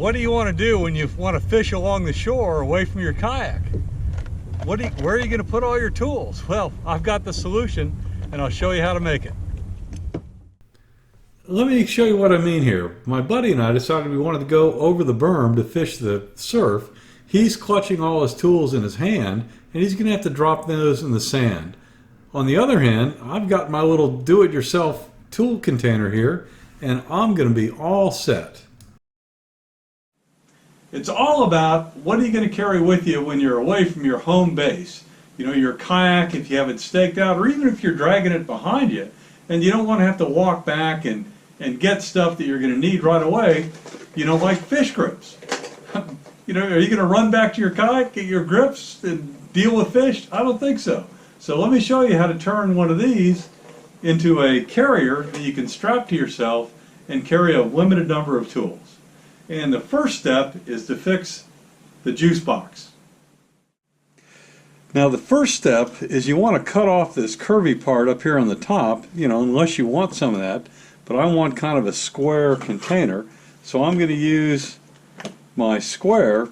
What do you want to do when you want to fish along the shore away from your kayak? Where are you going to put all your tools? Well, I've got the solution, and I'll show you how to make it. Let me show you what I mean here. My buddy and I decided we wanted to go over the berm to fish the surf. He's clutching all his tools in his hand, and he's going to have to drop those in the sand. On the other hand, I've got my little do-it-yourself tool container here, and I'm going to be all set. It's all about what are you going to carry with you when you're away from your home base. You know, your kayak, if you have it staked out, or even if you're dragging it behind you, and you don't want to have to walk back and get stuff that you're going to need right away, you know, like fish grips. You know, are you going to run back to your kayak, get your grips, and deal with fish? I don't think so. So let me show you how to turn one of these into a carrier that you can strap to yourself and carry a limited number of tools. And the first step is to fix the juice box. Now the first step is you want to cut off this curvy part up here on the top, you know, unless you want some of that, but I want kind of a square container. So I'm going to use my square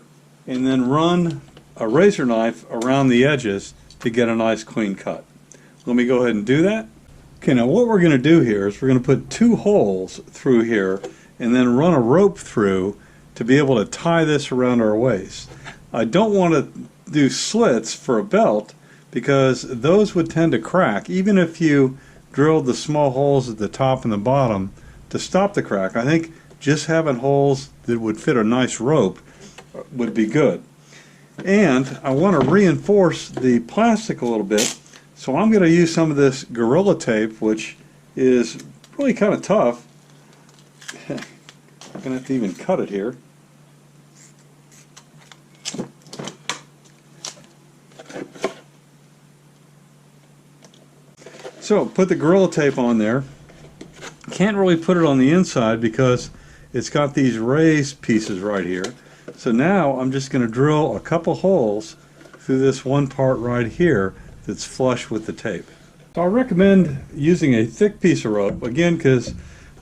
and then run a razor knife around the edges to get a nice clean cut. Let me go ahead and do that. Okay, now what we're going to do here is we're going to put 2 holes through here and then run a rope through to be able to tie this around our waist. I don't want to do slits for a belt because those would tend to crack even if you drilled the small holes at the top and the bottom to stop the crack. I think just having holes that would fit a nice rope would be good. And I want to reinforce the plastic a little bit, so I'm going to use some of this Gorilla Tape, which is really kind of tough. I'm going to have to even cut it here. So put the Gorilla Tape on there. Can't really put it on the inside because it's got these raised pieces right here. So now I'm just going to drill a couple holes through this one part right here that's flush with the tape. So I recommend using a thick piece of rope, again, because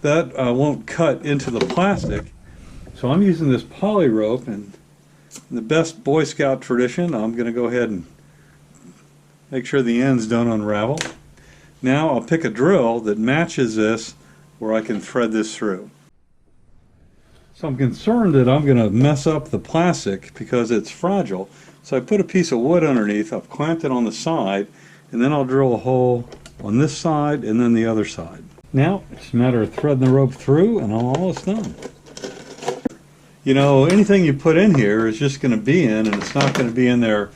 that won't cut into the plastic. So I'm using this poly rope, and in the best Boy Scout tradition, I'm going to go ahead and make sure the ends don't unravel. Now I'll pick a drill that matches this where I can thread this through. So I'm concerned that I'm going to mess up the plastic because it's fragile. So I put a piece of wood underneath, I've clamped it on the side, and then I'll drill a hole on this side and then the other side. Now it's a matter of threading the rope through and I'm almost done. You know, anything you put in here is just going to be in, and it's not going to be in there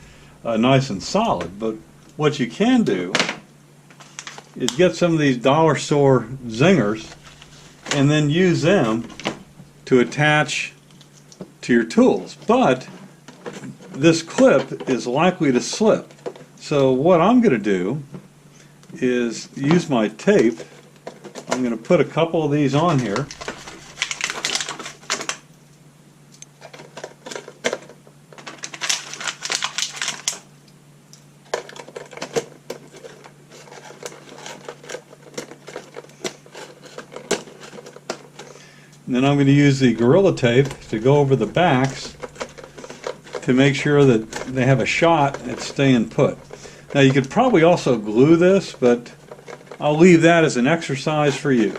nice and solid. But what you can do is get some of these dollar store zingers and then use them to attach to your tools. But this clip is likely to slip. So what I'm going to do is use my tape. I'm going to put a couple of these on here. And then I'm going to use the Gorilla Tape to go over the backs to make sure that they have a shot at staying put. Now you could probably also glue this, but I'll leave that as an exercise for you.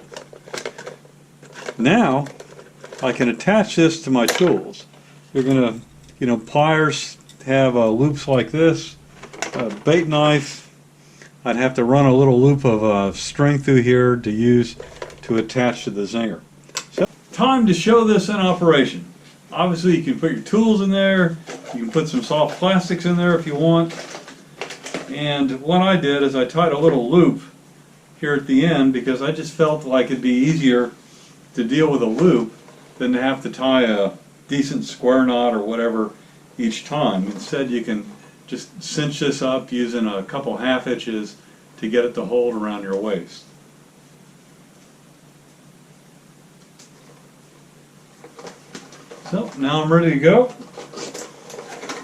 Now I can attach this to my tools. You're going to, you know, pliers have loops like this, a bait knife. I'd have to run a little loop of string through here to use to attach to the zinger. Time to show this in operation. Obviously you can put your tools in there, you can put some soft plastics in there if you want, and what I did is I tied a little loop here at the end because I just felt like it'd be easier to deal with a loop than to have to tie a decent square knot or whatever each time. Instead you can just cinch this up using a couple half hitches to get it to hold around your waist. So now I'm ready to go.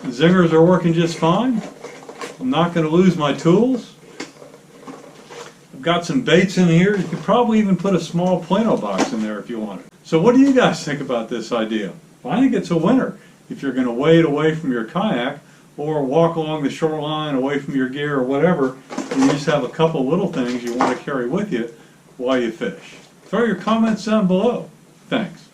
The zingers are working just fine. I'm not going to lose my tools. I've got some baits in here. You could probably even put a small Plano box in there if you wanted. So what do you guys think about this idea? I think it's a winner if you're going to wade away from your kayak or walk along the shoreline away from your gear or whatever, and you just have a couple little things you want to carry with you while you fish. Throw your comments down below. Thanks.